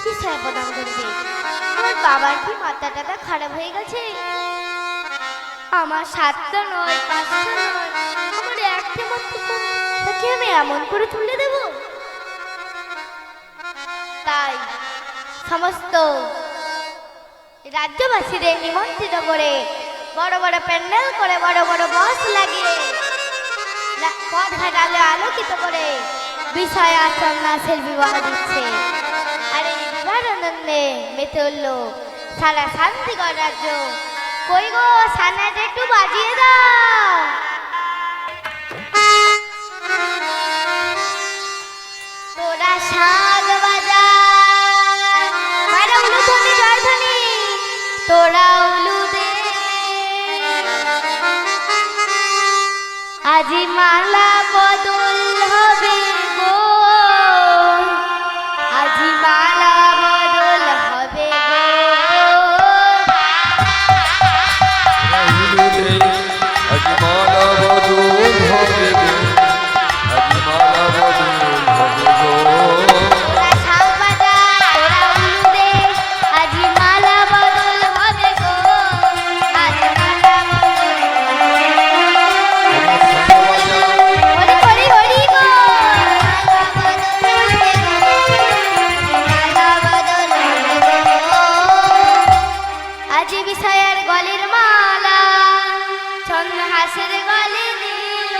[SPEAKER 1] কি সাহেব প্রদান করবে? আমার বাবার কি মাথা টাথা খারাপ হয়ে গেছে? আমার 7টা নয় 5টা নয়, আমার একটা মাত্র তাকে আমি এমন করে তুলে দেব? তাই সমস্ত রাজ্যবাসীদের নিমন্ত্রিত করে বড় বড় প্যান্ডেল করে বড় বড় বস লাগিয়ে পথঘাট আলো আলোকিত করে বিষয়া সন্ন্যাসের বিবাহ দিচ্ছে। আর এই বিবাহ আনন্দে মেতে উঠল সারা শান্তিগড় রাজ্য। কই গো, সানাটা একটু বাজিয়ে দাও। তোরা শাক বাজা, মারা উলুধ্বনি জয়ধ্বনি, তোরা উলু দে। আজি মালা বদল হবে গো, আজি মালা বদল হবে গো।
[SPEAKER 2] আজি মালা বদল হবে গো, আজি মালা বদল হবে গো।
[SPEAKER 1] তোরা শাক বাজা, তোরা উলু দে, আজি মালা বদল হবে গো, আজি মালা বদল হবে গো। হরি হরি হরি গো, মালা বদল হবে গো। আজি বিষয়ের গলের মালা চন্দ্রহাসের গলে দিল,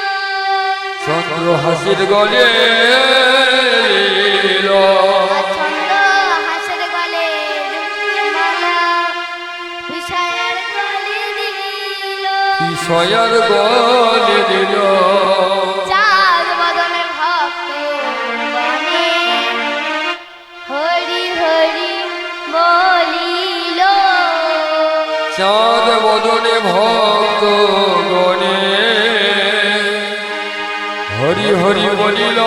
[SPEAKER 2] চন্দ্রহাসির গলে
[SPEAKER 1] চন্দ্রহাসের গলে মালা বিষয়ের গলে দিল।
[SPEAKER 2] বিষয়ার গলে দিল।
[SPEAKER 1] চাঁদ বদনের ভক্ত গণে হরি হরি বলিল,
[SPEAKER 2] চাঁদ বদনে ভক্ত গণে হরি হরি বলিল।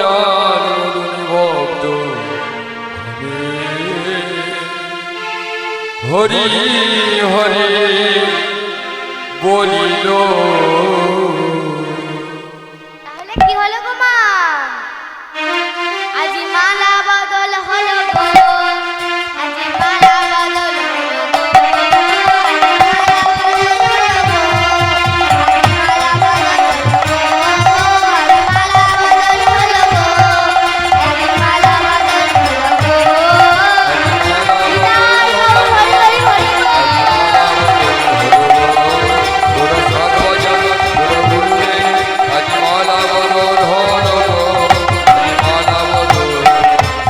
[SPEAKER 2] চাঁদ বদনে ভক্ত গণে হরি হরি বলিল।
[SPEAKER 1] তাহলে কি হলো গো মা? আজি মালা বদল হলো গো, আজি মালা বদল হলো গো, মালা বদল হলো গো, মালা বদল হলো গো, আজি মালা বদল হলো গো। বিদায় হো, হরি হরি হরি গো।
[SPEAKER 2] তোরা সাত বাজা, তোরা বললে আজ মালা বদল হলো গো, আজ মালা বদল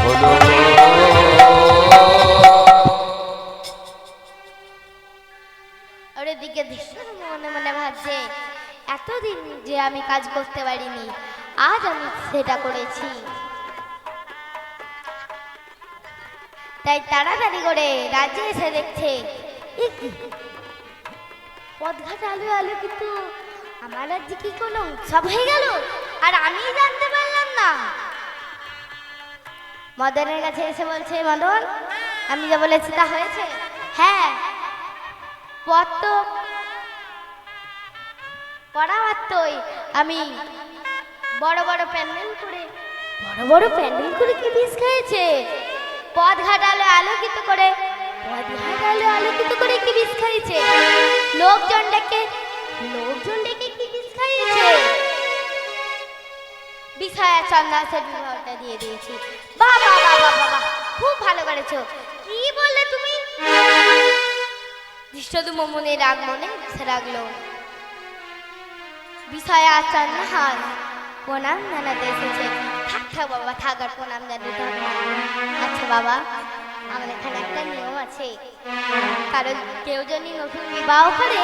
[SPEAKER 2] হলো গো।
[SPEAKER 1] ওর দিকে দৃশ্য মনে মনে ভাবছে, এতদিন যে আমি কাজ করতে পারিনি, আজ আমি সেটা করেছি। তাই তাড়াতাড়ি করে রাজ্যে এসে দেখছে, এ কি? পথঘাট আলো আলো, কিন্তু আমার রাজ্যে কি কোনো উৎসব হয়ে গেল আর আমি জানতে পারলাম না। মদনের কাছে এসে বলছে, মদন, আমি যা বলেছি তা হয়েছে? হ্যাঁ, পথ তো পড়া মাত্রই আমি বড় বড় প্যান্ডেল করে কি বিষ খেয়েছে? পথ ঘাটালে আলোকিত করে কি বিষ খাইছে? লোকজন ডেকে কি বিষ খাইয়েছে? বিষয়া চন্দ্রাসের বিবাহটা দিয়ে দিয়েছি। বাবা বাবা বাবা, খুব ভালো করেছো। কি বললে তুমি? দৃষ্টদুম মনে রাগ মনে বসে রাখলো। বিষয়া চন্দ্রহাস প্রণাম জানাতে এসেছে। থাক বাবা, থাক, আর প্রণাম জানাতে হবে না। আচ্ছা বাবা, আমাদের এখানে একটা নিয়ম আছে, কারণ কেউ যদি নতুন বিবাহ করে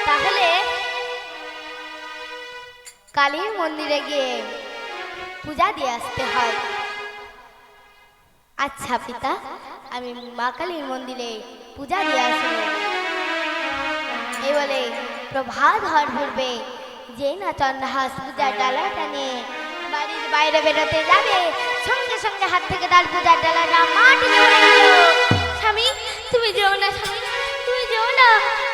[SPEAKER 1] তাহলে কালীর মন্দিরে গিয়ে পূজা দিয়ে আসতে হয়। আচ্ছা পিতা, আমি মা কালীর মন্দিরে পূজা দিয়ে আসবো। এই বলে প্রভাত হওয়ার পূর্বে যেই না চন্দ্রহাস পূজার ডালাটা নিয়ে বাড়ির বাইরে বেরোতে যাবে, সঙ্গে সঙ্গে হাত থেকে তার পূজার ডালাটা মাটিতে পড়ে গেল। স্বামী তুমি যেও না, স্বামী তুমি যেও না,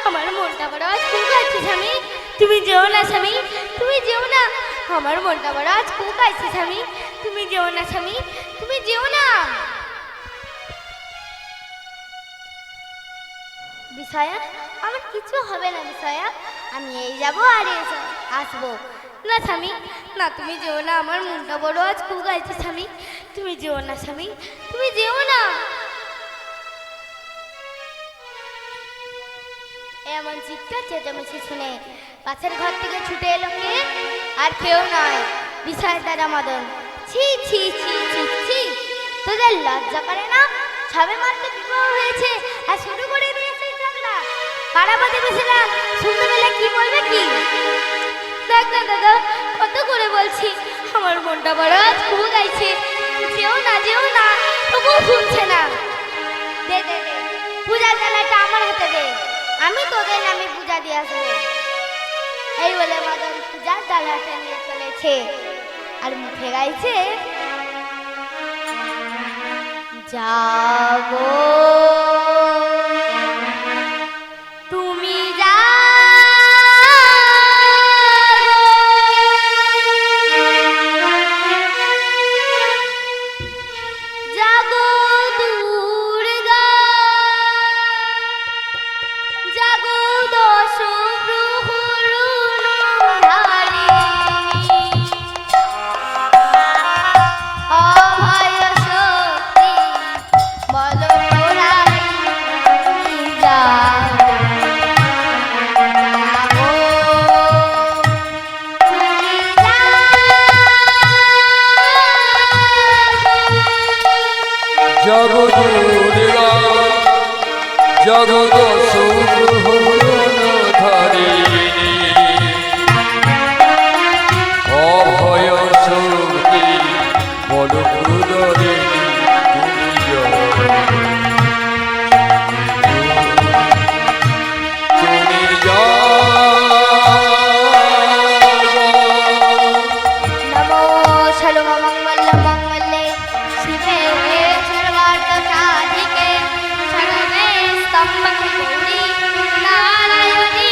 [SPEAKER 1] আমার মনটা বড় আজ কুকাচ্ছে। স্বামী তুমি যেও না, স্বামী তুমি যেও না, আমার মনটা বড় আজ কুকাচ্ছে। স্বামী তুমি যেও না, স্বামী তুমি যেও না। বিষয়া আমার কিছু হবে না বিষয়া, আমি এই যাবো আর আসবো। না স্বামী না, তুমি যেও না, আমার মনটা বড় আজ খুব গাইছে। স্বামী তুমি যেও না, স্বামী তুমি যেও না। এমন চিৎকার চেঁচামেচি শুনে পাশের ঘর থেকে ছুটে এলো কে? আর কেউ নয়, বিষয়ের দাদা মদন। ছি ছি ছি ছি ছি, তোদের লজ্জা করে না? সবে মাত্র বিবাহ হয়েছে আর শুরু করে দিয়েছে ঝগড়া। পাড়া প্রতিবেশীরা শুনতে পেলে কি বলবে কি? দেখ না দাদা, কত করে বলছি, আমার মনটা বড় আজ খুব গাইছে, যেও না যেও না, তবুও শুনছে না। দে দে দে, পূজার জ্বালাটা আমার হাতে দে, আমি তোদের নামে পূজা দিয়ে আসবো। এই বলে মদন পূজার জ্বালাটা নিয়ে চলেছে আর মুখে গাইছে, জাগো তুমি জাগো দুর্গা, জাগো দশ প্রহরণধারিণী, অভয় শক্তি বলো পুরাণী, জাগো তুমি
[SPEAKER 2] জগৎ দুর্গা জগৎ সৌভারিণী, অভয় শক্তি বল প্রদারিণী, তুমি তুমি
[SPEAKER 1] নমো সর্বমঙ্গল মঙ্গলে শিবে সর্বার্থ সাধিকে শরণে স্তম্ভে গৌরী নারায়ণী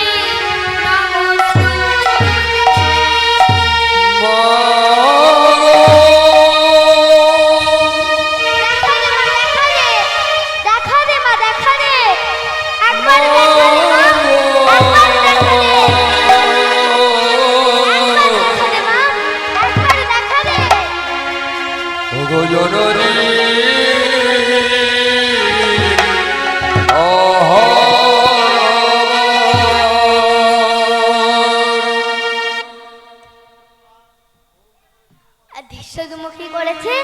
[SPEAKER 1] দেখা রে মা, দেখা রে, একবার দেখা রে মা, একবার দেখা রে, একবার দেখা রে।
[SPEAKER 2] জননী
[SPEAKER 1] দৃশ্যদুমুখী করেছে,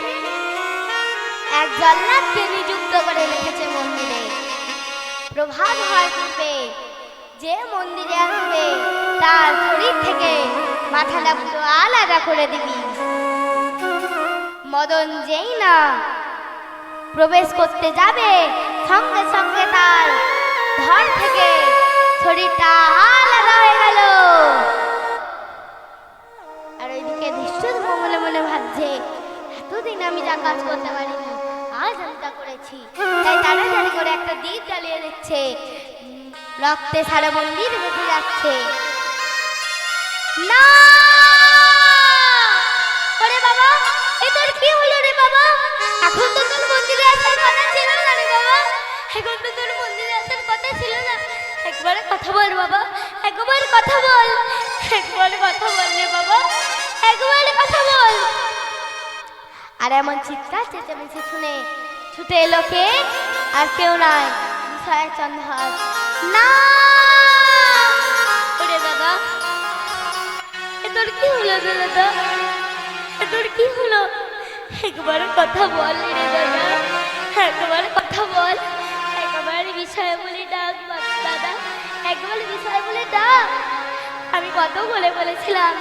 [SPEAKER 1] এক জল্লাদকে নিযুক্ত করে রেখেছে মন্দিরে। প্রভাত হওয়ার পূর্বে যে মন্দিরে আসবে তার শরীর থেকে মাথাটা পুরো আলাদা করে দিবি। মদন যেই না প্রবেশ করতে যাবে, সঙ্গে সঙ্গে তার ঘর থেকে শরীরটা আলাদা হয়ে গেল। আর ওইদিকে দৃশ্যদ মনে মনে ভাবছে, এতদিন আমি যা কাজ করতে পারিনি, আজ আমি তা করেছি। তাই তাড়াতাড়ি করে একটা দ্বীপ জ্বালিয়ে দিচ্ছে, রক্তে সারা মন্দির বেঁচে যাচ্ছে। না ওরে বাবা, এ তোর কি হলো রে বাবা? এখন তো তোর মন্দিরে আসার কথা ছিল না রে বাবা, এখন তো তোর মন্দিরে আসার কথা ছিল না। একবার কথা বল বাবা, একবার কথা বল, একবার কথা বল রে বাবা, একবার কথা বল। আর এমন চিৎকার চেঁচামেচি শুনে ছুটে এলো কে? আর কেউ নাই, বিষয় চন্দ্রহাস। না ওরে দাদা, এ তোর কি হলো রে দাদা, এ তোর কি হলো? একবার কথা বল রে দাদা, একবার কথা বল, একবার বিষয় বলে ডাক দাদা, একবার বিষয় বলে ডাক। আমি কত বলেছিলাম,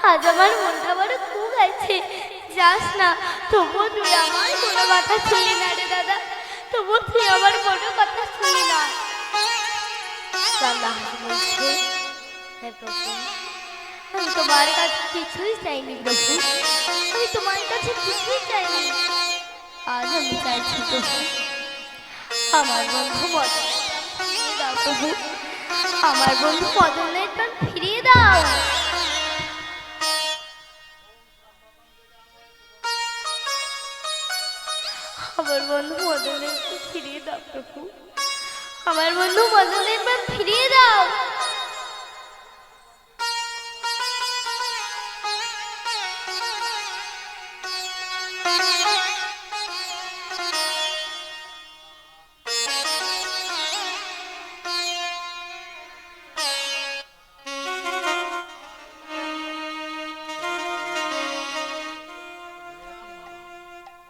[SPEAKER 1] আজ আমার মনটা বড় খুব আছে, যাস না। তবুও তুই আমার কোনো কথা শুনলি না রে দাদা, তবুও তুই আমার কোনো কথা শুনলি না। চন্দ্রহাস বলছে, হে প্রভু, আমি তোমার কাছে কিছুই চাইনি প্রভু, আমি তোমার কাছে কিছুই চাইনি। আজ আমি চাইছি প্রভু, আমার বন্ধু মদন ফিরিয়ে দাও প্রভু, আমার বন্ধু মদনের প্রাণ ফিরিয়ে দাও। আমার বন্ধু মদনের প্রাণ ফিরিয়ে দাও প্রভু, আমার বন্ধু মদনের প্রাণ ফিরিয়ে দাও।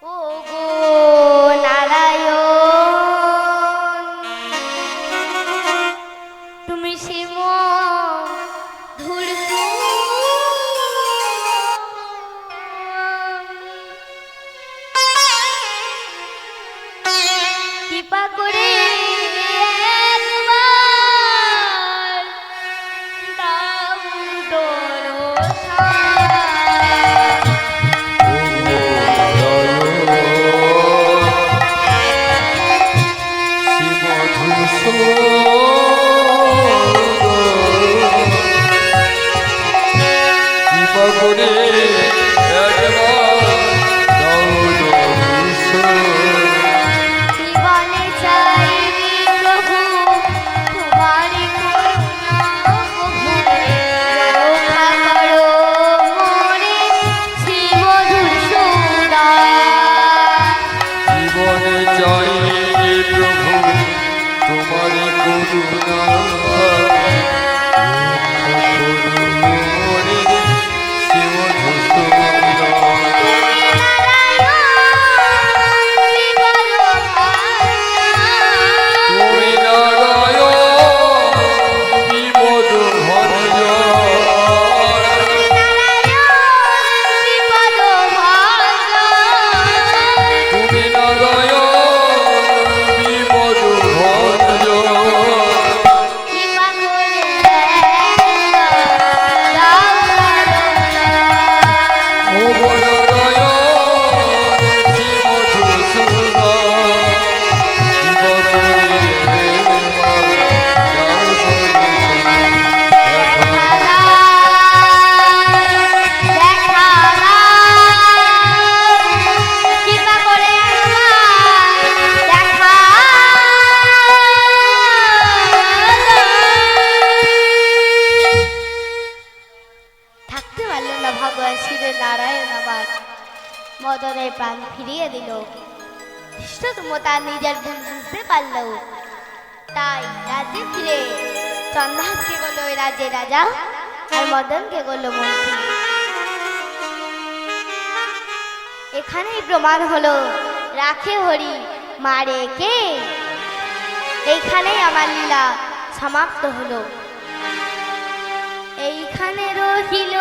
[SPEAKER 1] ও গো নারায়ণ, তুমি শিব ধূর কৃপা করে একবার দাও দর্শন। জীবনে চাইনি প্রভু তোমারি করুণা, প্রভু রক্ষা করো মোরে শ্রী মধুর সুদা।
[SPEAKER 2] জীবনে চাই প্রভু তোমারি করুণা,
[SPEAKER 1] মদনের প্রাণ ফিরিয়ে দিল। কৃষ্ণতম তার নিজের ভুল বুঝতে পারল, তাই রাজ্যে ফিরে চন্দ্রহাসকে করলো ওই রাজ্যের রাজা, আর মদনকে করলো মন্ত্রী। এখানেই প্রমাণ হলো রাখে হরি মারে কে। এইখানেই আমার লীলা সমাপ্ত হলো। এইখানে রহিল